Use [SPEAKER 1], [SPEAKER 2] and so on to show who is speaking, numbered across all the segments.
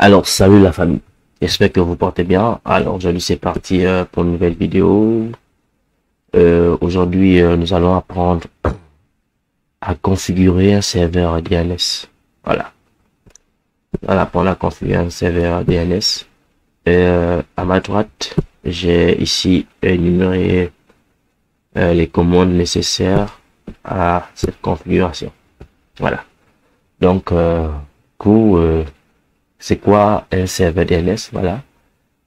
[SPEAKER 1] Alors, salut la famille. J'espère que vous portez bien. Alors, aujourd'hui, c'est parti pour une nouvelle vidéo. Aujourd'hui, nous allons apprendre à configurer un serveur DNS. Voilà. On va apprendre à configurer un serveur DNS. À ma droite, j'ai ici énuméré les commandes nécessaires à cette configuration. Voilà. Donc, c'est quoi un serveur DNS? Voilà.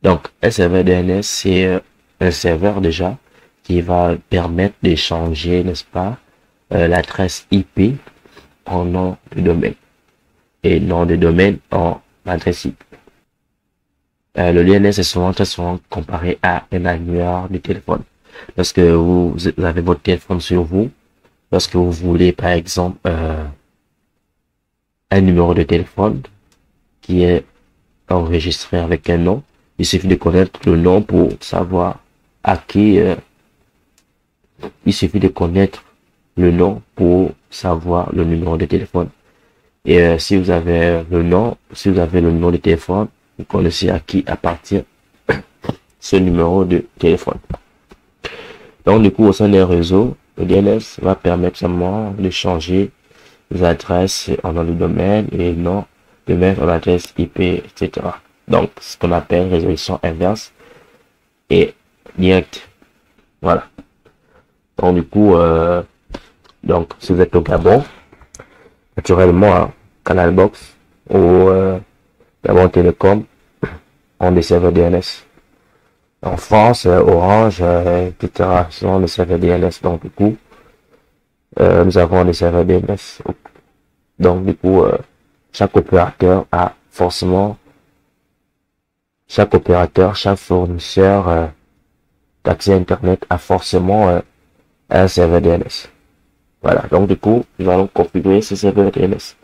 [SPEAKER 1] Donc, un serveur DNS, c'est un serveur déjà qui va permettre d'échanger, n'est-ce pas, l'adresse IP en nom de domaine et nom de domaine en adresse IP. Le DNS est très souvent comparé à un annuaire de téléphone. Lorsque vous avez votre téléphone sur vous, lorsque vous voulez, par exemple, un numéro de téléphone qui est enregistré avec un nom, il suffit de connaître le nom pour savoir à qui, il suffit de connaître le nom pour savoir le numéro de téléphone. Et si vous avez le nom, si vous avez le numéro de téléphone, vous connaissez à qui appartient ce numéro de téléphone. Donc du coup, au sein d'un réseau, le DNS va permettre seulement de changer les adresses en nom de domaine et non de mettre en adresse IP, etc. Donc, ce qu'on appelle résolution inverse et directe. Voilà. Donc, du coup, si vous êtes au Gabon, naturellement, hein, Canal Box ou Gabon Télécom ont des serveurs DNS. En France, Orange, etc. sont des serveurs DNS. Donc, du coup, nous avons des serveurs DNS. Donc, du coup, chaque opérateur a forcément, chaque fournisseur d'accès à Internet a forcément un serveur DNS. Voilà, donc du coup, nous allons configurer ce serveur DNS.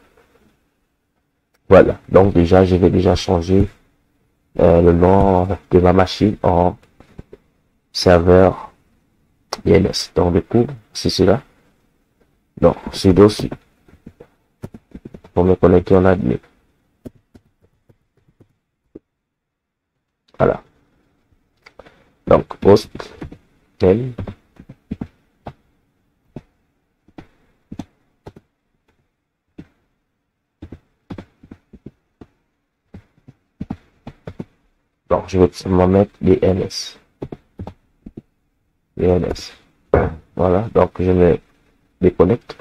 [SPEAKER 1] Voilà, donc déjà, je vais déjà changer le nom de ma machine en serveur DNS. Donc du coup, c'est cela. Donc, sudo pour me connecter en admin. Voilà. Donc, post name. Donc, je vais tout simplement mettre DNS. DNS. Voilà. Donc, je me déconnecte.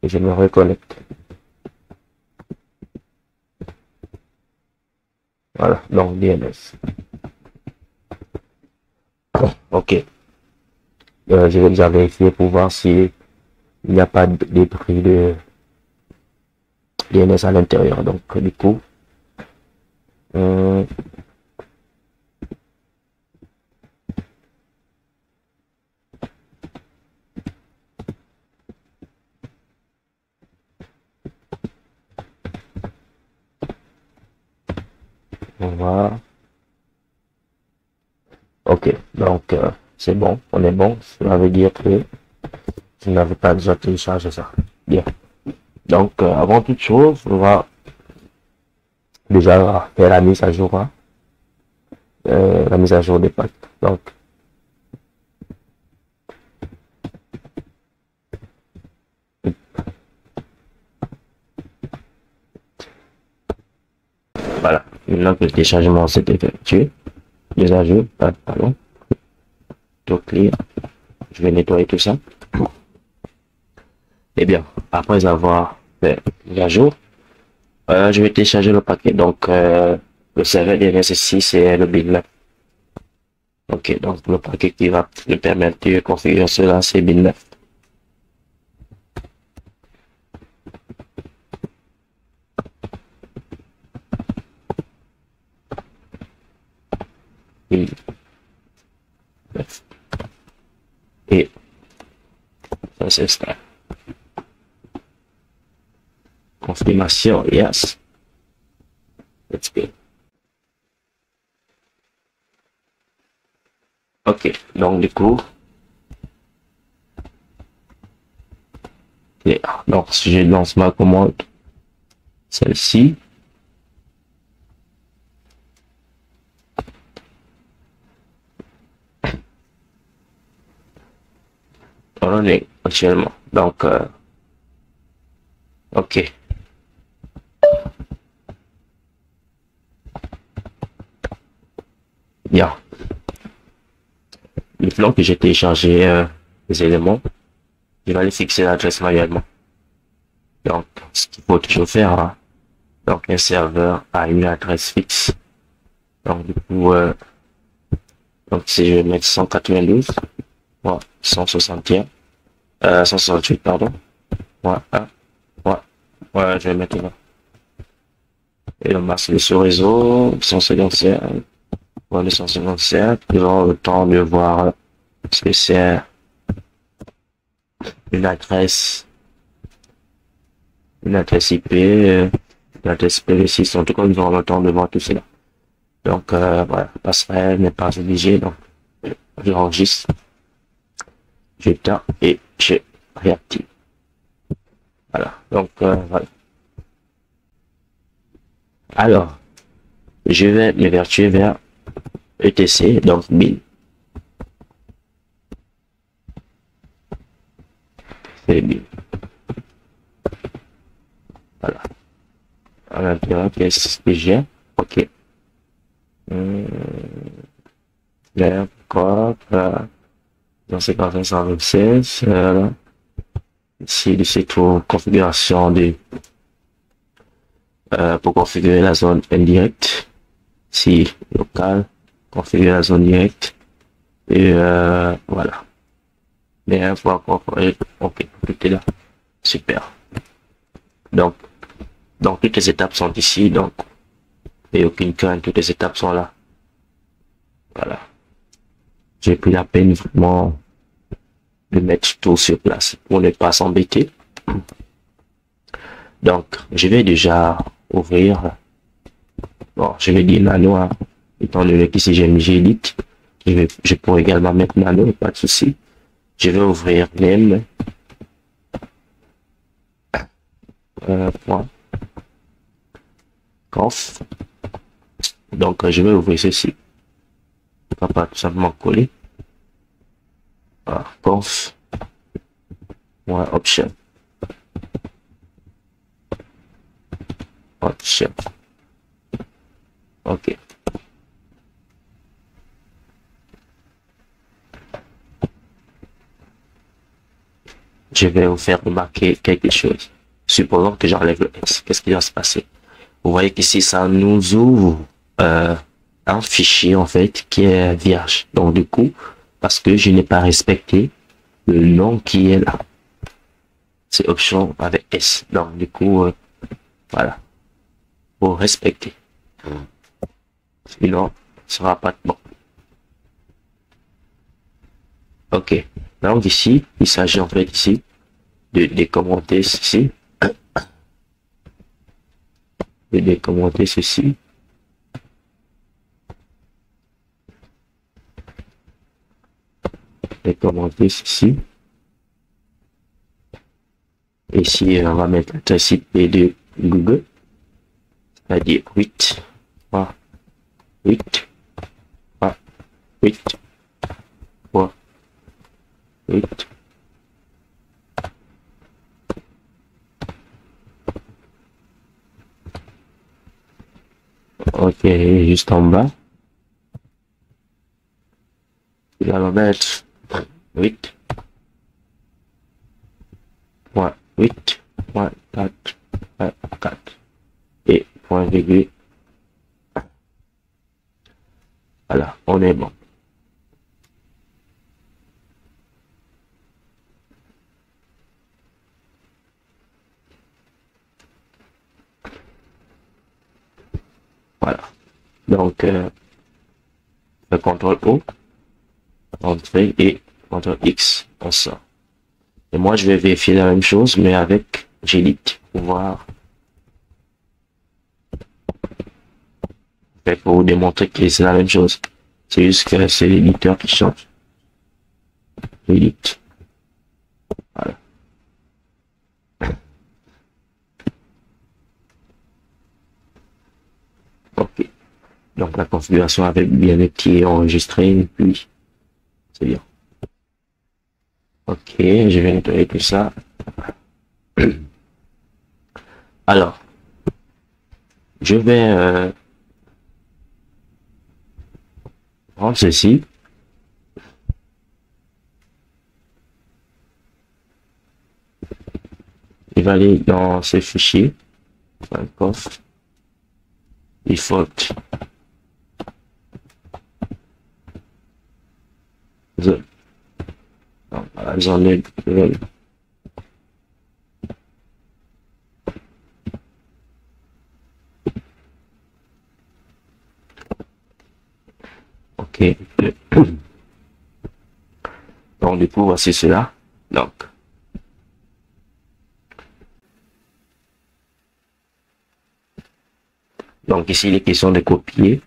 [SPEAKER 1] Et je me reconnecte. Voilà. Donc, DNS. Ok. Je vais déjà vérifier pour voir si il n'y a pas de débris de DNS à l'intérieur. Donc, du coup, voilà. Ok, donc c'est bon, on est bon. Ça veut dire que je n'avais pas déjà téléchargé ça. Bien. Donc, avant toute chose, on va déjà faire la mise à jour, hein, la mise à jour des packs. Donc, voilà. Maintenant que le téléchargement s'est effectué, mise à jour, pardon, tout clear. Je vais nettoyer tout ça. Et bien, après avoir fait mise à jour, je vais télécharger le paquet. Donc, le serveur DNS ici, c'est le bin9. Ok, donc le paquet qui va me permettre de configurer cela, c'est bin9. Et ça s'installe. Confirmation, yes. Let's go. Ok, donc du coup, donc si je lance ma commande, celle-ci. On en est actuellement. Donc, ok. Bien. Maintenant que j'ai téléchargé les éléments, je vais aller fixer l'adresse manuellement. Donc, ce qu'il faut toujours faire, hein. Donc, un serveur a une adresse fixe. Donc, du coup, donc si je vais mettre 192, voilà, 161, 168, pardon. Voilà, ouais, ouais, je vais mettre là. Et le masque de ce réseau, 155, voilà, 155, nous aurons le temps de voir ce que c'est une adresse, une adresse IP, une adresse IPv6, en tout cas, nous aurons le temps de voir tout cela. Donc, voilà, passerelle n'est pas obligé, donc, j'enregistre, j'éteins et je réactive. Voilà, donc, voilà. Alors, je vais m'évertuer vers ETC, donc bin. C'est bin. Voilà. À l'intérieur, qu'est-ce que j'ai? Ok. L'air, quoi, dans ces cas 126, ici, c'est pour configuration de, pour configurer la zone indirecte. Si local, configurer la zone directe. Et, voilà. L'air, pour incorporer, ok, tout est là. Super. Donc, toutes les étapes sont ici, donc, et aucune crainte, toutes les étapes sont là. Voilà. J'ai pris la peine vraiment de mettre tout sur place pour ne pas s'embêter. Donc, je vais déjà ouvrir, bon, je vais dire nano, hein, étant donné qu'ici j'ai mis Gélite, je pourrais également mettre nano, pas de souci. Je vais ouvrir name, point, conf. Donc, je vais ouvrir ceci. On va pas tout simplement coller. Voilà, conf, point, option. Option. Ok. Je vais vous faire remarquer quelque chose. Supposons que j'enlève le S. Qu'est-ce qui va se passer? Vous voyez qu'ici, ça nous ouvre un fichier, en fait, qui est vierge. Donc, du coup, parce que je n'ai pas respecté le nom qui est là. C'est option avec S. Donc, du coup, voilà. Faut respecter. Sinon, ce sera pas bon. Ok. Donc, ici, il s'agit, en fait, ici, de décommenter ceci. De décommenter ceci. Décommenter ceci. Ici, on va mettre l'adresse IP de Google. C'est-à-dire 8, 3, 8, 3, 8, 3, 8. Ok, juste en bas. Nous allons mettre 8, point 8, point 4, point 4 et point virgule. Voilà, on est bon. Voilà. Donc, le CTRL O, entrée et CTRL X, on sort. Et moi, je vais vérifier la même chose, mais avec Gélite, pour voir. Pour vous démontrer que c'est la même chose. C'est juste que c'est l'éditeur qui change. Gélite. Voilà. Donc la configuration avec bien été enregistrée, et puis c'est bien. Ok, je vais nettoyer tout ça. Alors, je vais prendre ceci. Je vais aller dans ce fichier. Coffre. Default. Donc, voilà, j'en ai ok. Donc, du coup, voici cela. Donc ici, il est question de copier.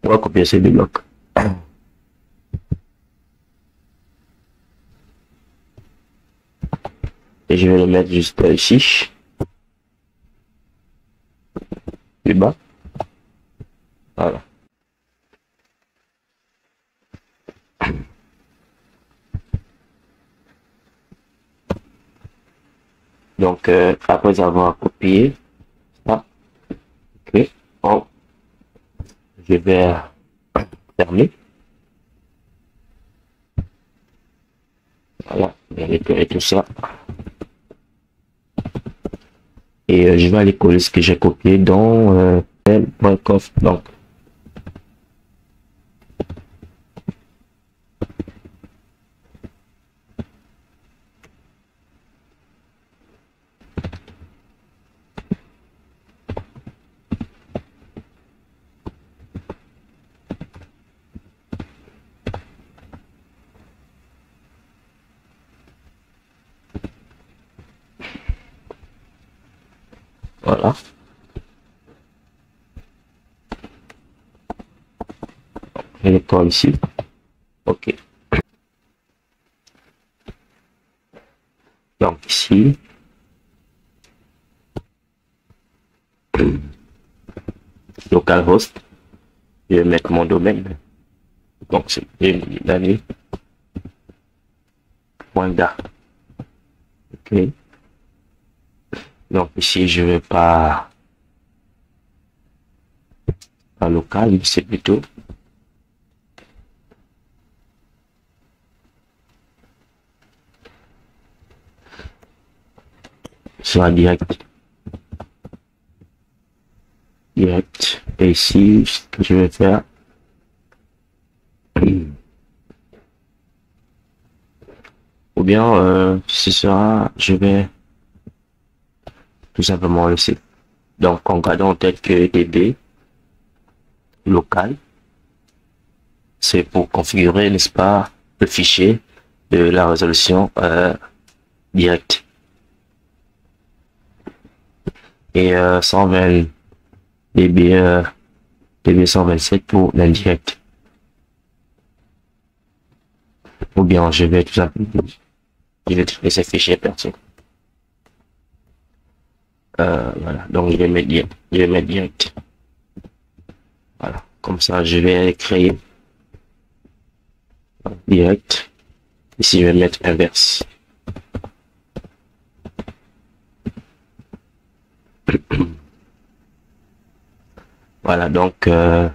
[SPEAKER 1] On va copier ces deux blocs. Et je vais le mettre juste ici. Plus bas. Voilà. Donc, après avoir copié ça, ok, bon, je vais fermer. Voilà, bien nettoyer tout ça. Et je vais aller coller ce que j'ai copié dans tel.coff. Donc, voilà. Je le colle ici. Ok. Donc ici, localhost, je vais mettre mon domaine. Donc c'est l'année.da. Ok. Donc ici, je vais pas local, c'est plutôt soit direct. Et ici, ce que je vais faire, ou bien ce sera, je vais tout simplement laisser. Donc en gardant en tête que DB local, c'est pour configurer, n'est-ce pas, le fichier de la résolution directe. Et 120 dB, dB 127 pour l'indirect. Ou bien je vais tout simplement, je vais traiter ces fichiers perso. Voilà, donc je vais mettre direct. Voilà, comme ça je vais créer direct. Ici je vais mettre inverse. Voilà, donc dans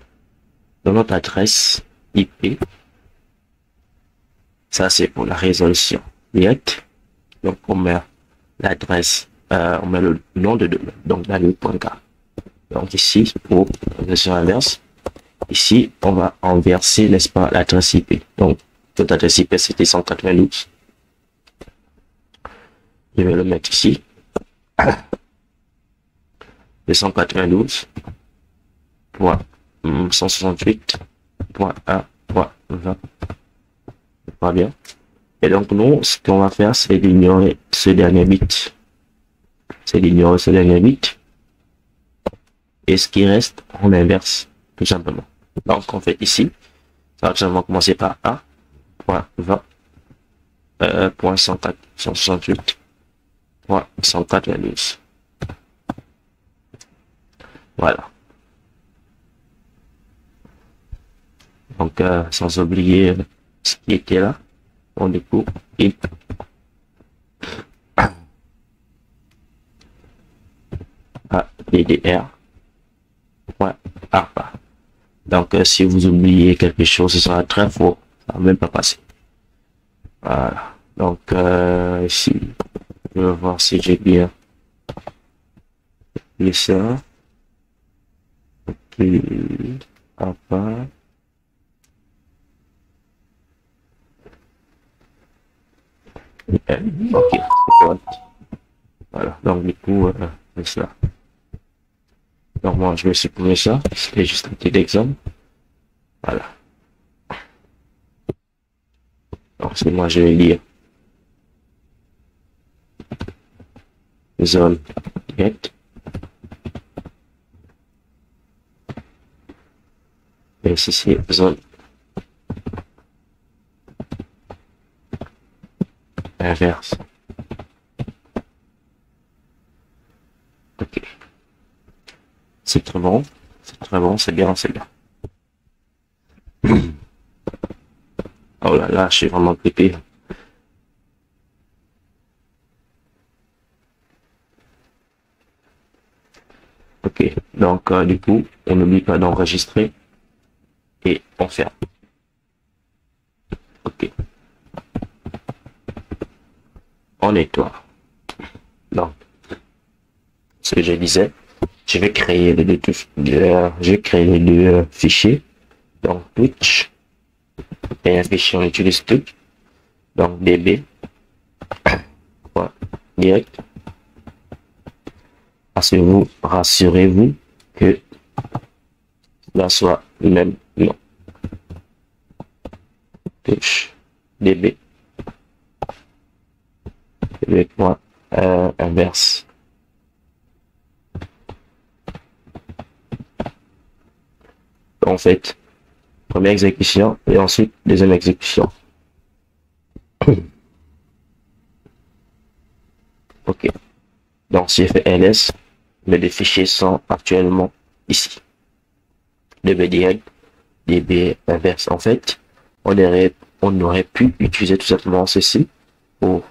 [SPEAKER 1] notre adresse IP, ça c'est pour la résolution direct. Donc on met l'adresse, on met le nom de domaine, donc l'année.k. Donc ici pour la résolution inverse, ici on va inverser, n'est-ce pas, l'adresse IP. Donc notre adresse IP c'était 192. Je vais le mettre ici. Le 192.168.1.20. Pas bien. Et donc nous, ce qu'on va faire, c'est d'ignorer ce dernier bit. Et ce qui reste, on inverse, tout simplement. Donc on fait ici, ça va tout simplement commencer par A.20.168.192. Voilà. Donc, sans oublier ce qui était là. On découpe et ADDR. Ouais, ARPA. Donc, si vous oubliez quelque chose, ce sera très faux. Ça va même pas passer. Voilà. Donc, ici, je vais voir si j'ai bien mis ça. Ok. ARPA. Ok, c'est correct. Voilà. Donc, du coup, c'est ça. Donc, moi, je vais supprimer ça. C'était juste un petit exemple. Voilà. Donc, c'est moi, je vais lire zone get. Et ici, c'est zone inverse. Ok. C'est très bon. C'est très bon. C'est bien, c'est bien. Oh là là, je suis vraiment pépé. Ok. Donc, du coup, on n'oublie pas d'enregistrer et on ferme. Ok. On nettoie. Donc, ce que je disais, je vais créer les deux, je vais créer les deux fichiers. Donc, Twitch et un fichier, on utilise Twitch. Donc, db, direct. Rassurez-vous que là soit le même nom. Twitch, db, inverse. En fait, première exécution et ensuite deuxième exécution. Ok. Donc, si je fais ls, mes deux fichiers sont actuellement ici. db direct, db inverse. En fait, on aurait pu utiliser tout simplement ceci pour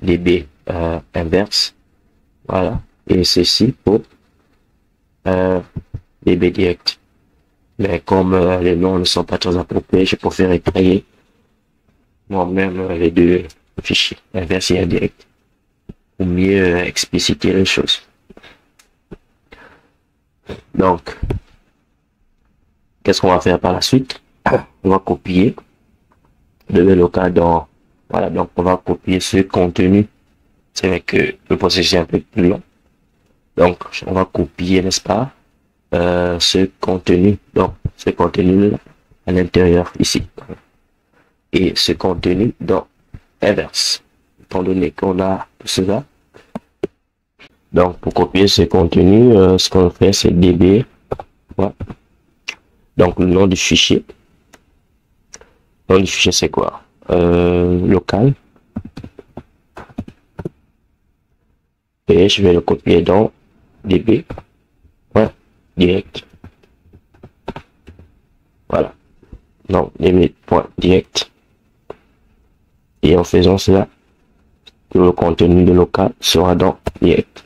[SPEAKER 1] db inverse. Voilà. Et ceci pour db direct. Mais comme les noms ne sont pas très appropriés, je préfère créer moi-même les deux fichiers, inverse et indirect, pour mieux expliciter les choses. Donc, qu'est-ce qu'on va faire par la suite? On va copier le local dans, voilà, donc on va copier ce contenu. C'est vrai que le processus est un peu plus long. Donc, on va copier, n'est-ce pas, ce contenu, donc ce contenu à l'intérieur ici. Et ce contenu dans inverse. Étant donné qu'on a tout cela. Donc, pour copier ce contenu, ce qu'on fait, c'est db. Voilà. Donc, le nom du fichier. Le nom du fichier, c'est quoi? Local. Et je vais le copier dans db. Ouais, direct. Voilà. Donc, db.direct. Et en faisant cela, le contenu de local sera dans direct.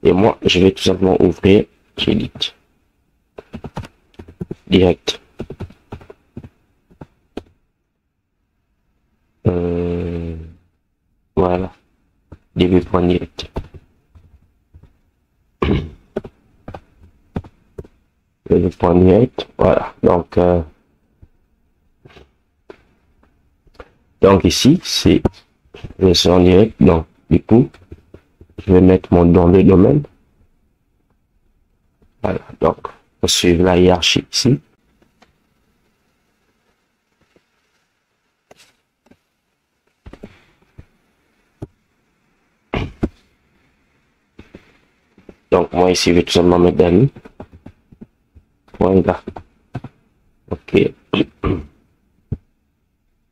[SPEAKER 1] Et moi, je vais tout simplement ouvrir j'édite direct. Voilà. db.direct. db.direct. Voilà. Donc ici, c'est le en direct. Donc, du coup, je vais mettre mon nom de domaine. Voilà. Donc, on suit la hiérarchie ici. Donc, moi ici, je vais tout simplement mettre Dani. Voilà. Ok.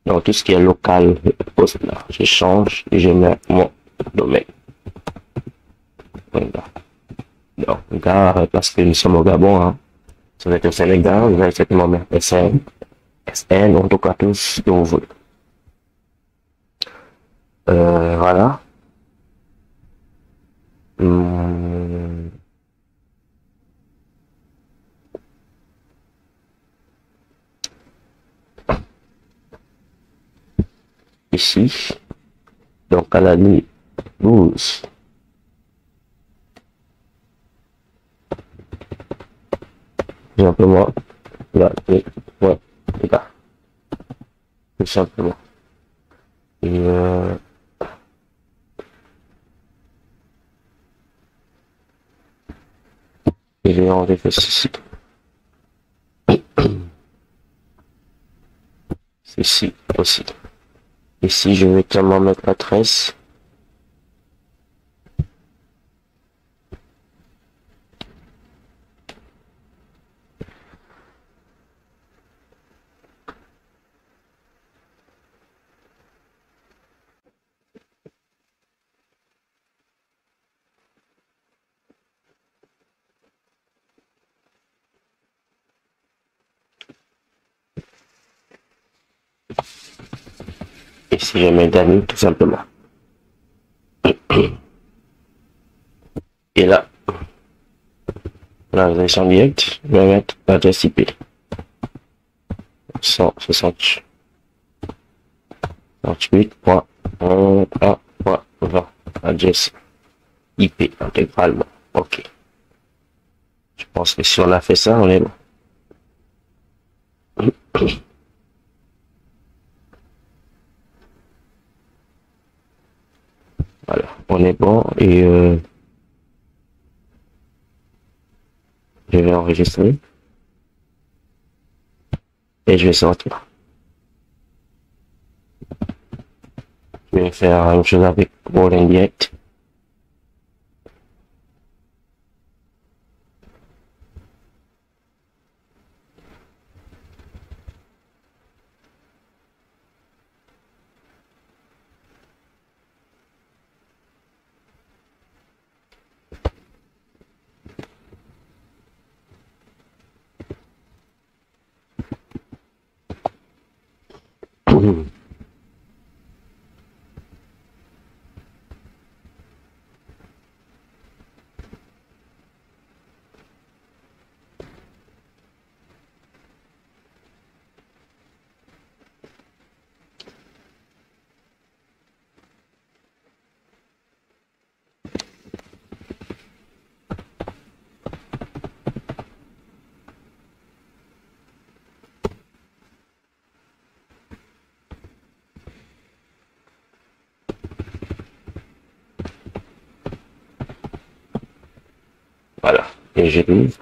[SPEAKER 1] Donc, tout ce qui est local, poste là, je change et je mets mon domaine. Voilà. gars, parce que nous sommes au Gabon, hein. Si vous êtes au Sénégal, vous allez certainement mettre SN, SN, en tout cas tout ce que vous voulez. Voilà. Hum, Ici, donc à la ligne 12. Tout simplement, là, et, ouais, les gars, tout simplement. Et je vais enlever ceci. Ceci aussi. Ici, je vais clairement mettre la tresse. Ici, je mets Dani, tout simplement. Et là, vous allez en direct, je vais mettre l'adresse IP. 168.1.20 adresse IP intégralement. Ok. Je pense que si on a fait ça, on est bon. Voilà, on est bon et je vais enregistrer et je vais sortir. Je vais faire la même chose avec Roll Indirect. Voilà, et j'ai mis.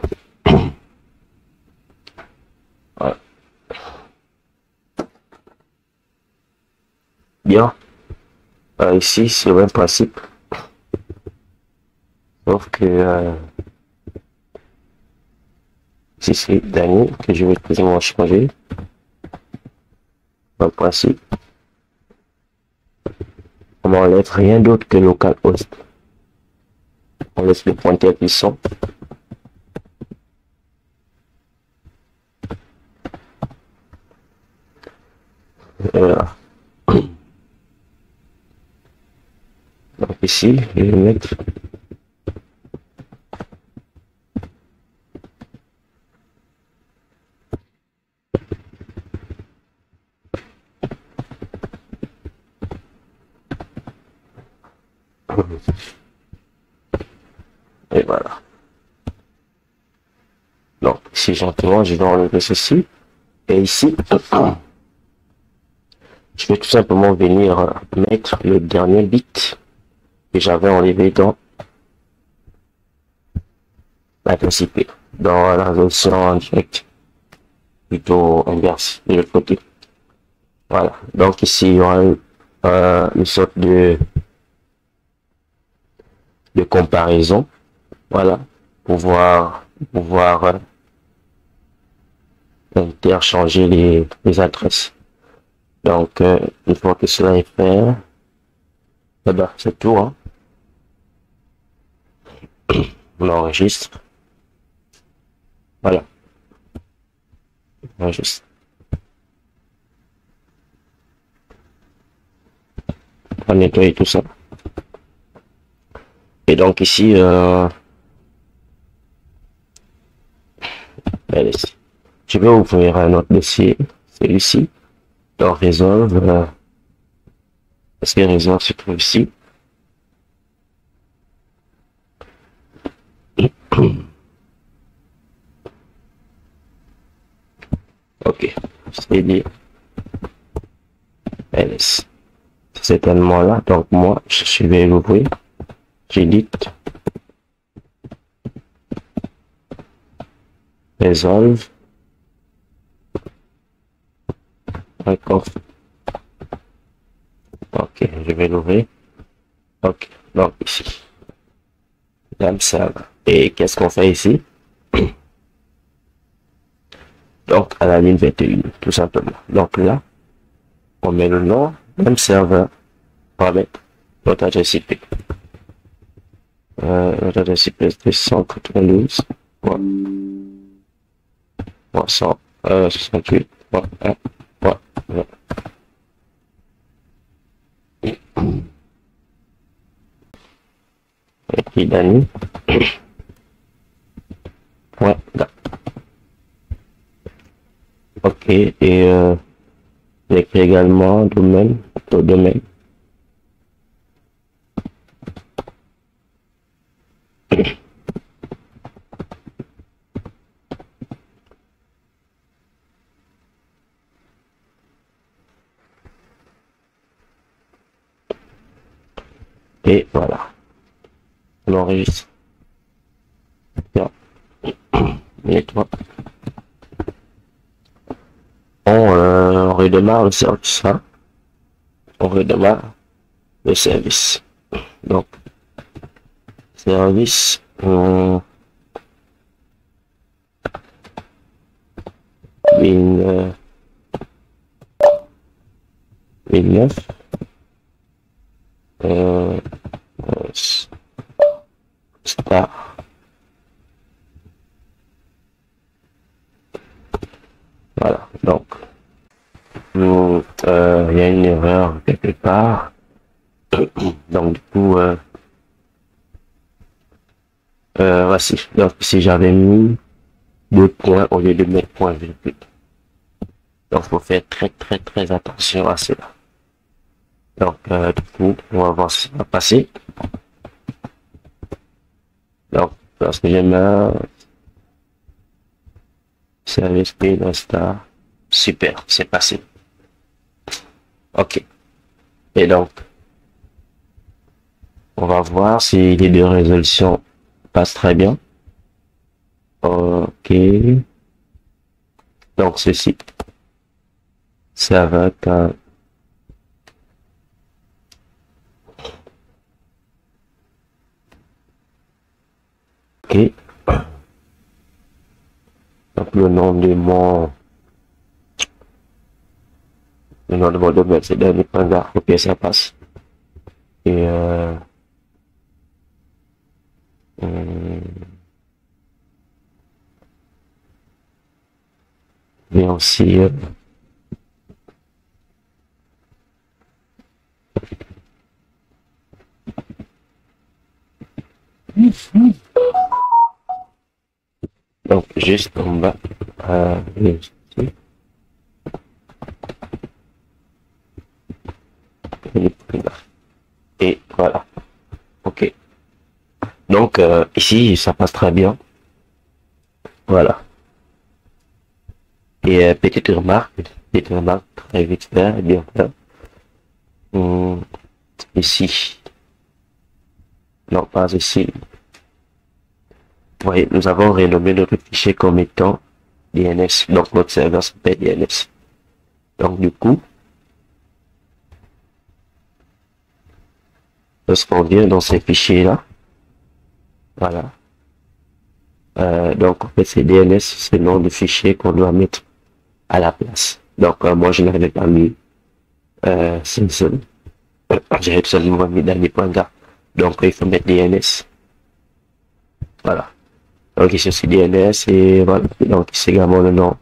[SPEAKER 1] Voilà. Bien. Ici, c'est le même principe. Sauf que ici, c'est Dani que je vais plus ou moins changer. Même principe. On n'enlève rien d'autre que localhost. On laisse le pointeur puissant. Voilà. Donc ici, je vais mettre et voilà. Donc ici gentiment, je vais enlever ceci. Et ici, je vais tout simplement venir mettre le dernier bit que j'avais enlevé dans l'adresse IP, dans la version en direct, plutôt inverse de l'autre côté. Voilà. Donc ici, il y aura une sorte de comparaison. Voilà. Pouvoir interchanger les adresses. Donc, une fois que cela est fait, eh ben, c'est tout, hein. On enregistre. Voilà. On va juste on va nettoyer tout ça. Et donc ici, allez, je vais ouvrir un autre dossier, celui-ci, dans Resolve. Parce que Resolve se trouve ici. Ok, c'est dit. LS. C'est tellement là, donc moi, je vais l'ouvrir. J'édite. Resolve. D'accord. Ok, je vais l'ouvrir. Ok, donc ici. Dame serveur. Et qu'est-ce qu'on fait ici? Donc à la ligne 21, tout simplement. Donc là, on met le nom, même serveur, on va mettre notre adresse IP. Notre adresse IP c'est 192, 68, et puis Dani, point, ok, et j'écris également domaine, domaine. Et voilà, on enregistre. Bien. Nettoie. On redémarre le service. Hein? On redémarre le service. Donc, service. Ligne 9. Star. Voilà, donc il y a une erreur quelque part. Donc du coup, voici. Donc si j'avais mis 2 points au lieu de mettre point virgule. Donc faut faire très attention à cela. Donc du coup, on va voir ce qui va passer. Donc lorsque je mets service P star, super, c'est passé. Ok. Et donc, on va voir si les deux résolutions passent très bien. Ok. Donc, ceci. Ça va être ok. Donc, le nom de mon domaine, c'est dernier point d'art. Ok, ça passe. Et et aussi donc juste en bas ici. Et voilà. Ok. Donc ici ça passe très bien. Voilà. Et petite remarque très vite fait, bien fait. Ici. Non, pas ici. Vous voyez, nous avons renommé notre fichier comme étant DNS. Donc notre serveur s'appelle DNS. Donc du coup, lorsqu'on vient dans ces fichiers-là, voilà. Donc en fait c'est DNS, c'est le nom du fichier qu'on doit mettre à la place. Donc moi je n'avais pas mis Simpson. J'ai seulement mis dernier point là. Donc il faut mettre DNS. Voilà. Donc ici c'est DNS et voilà. Donc c'est également le nom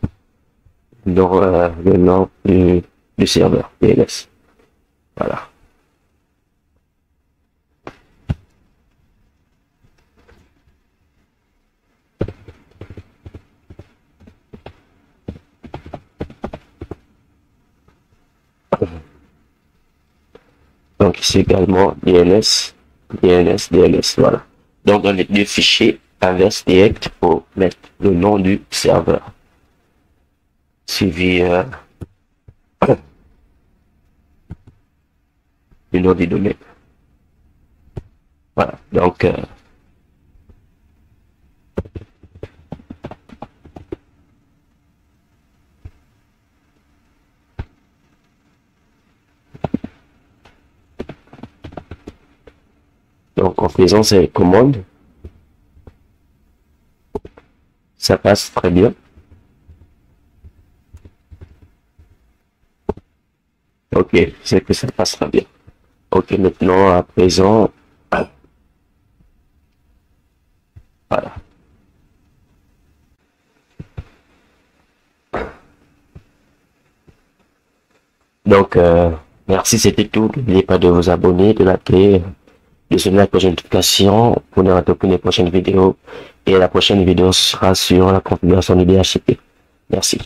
[SPEAKER 1] du serveur DNS. Voilà. Donc ici également DNS, voilà. Donc dans les deux fichiers, inverse direct pour mettre le nom du serveur. Suivi du nom du domaine. Voilà. Donc en faisant ces commandes, ça passe très bien. Ok, c'est que ça passe très bien. Ok, maintenant à présent, voilà. Donc merci, c'était tout. N'oubliez pas de vous abonner, de liker, de sonner la cloche de notification pour ne rater aucune des prochaines vidéos. Et la prochaine vidéo sera sur la configuration du DHCP. Merci.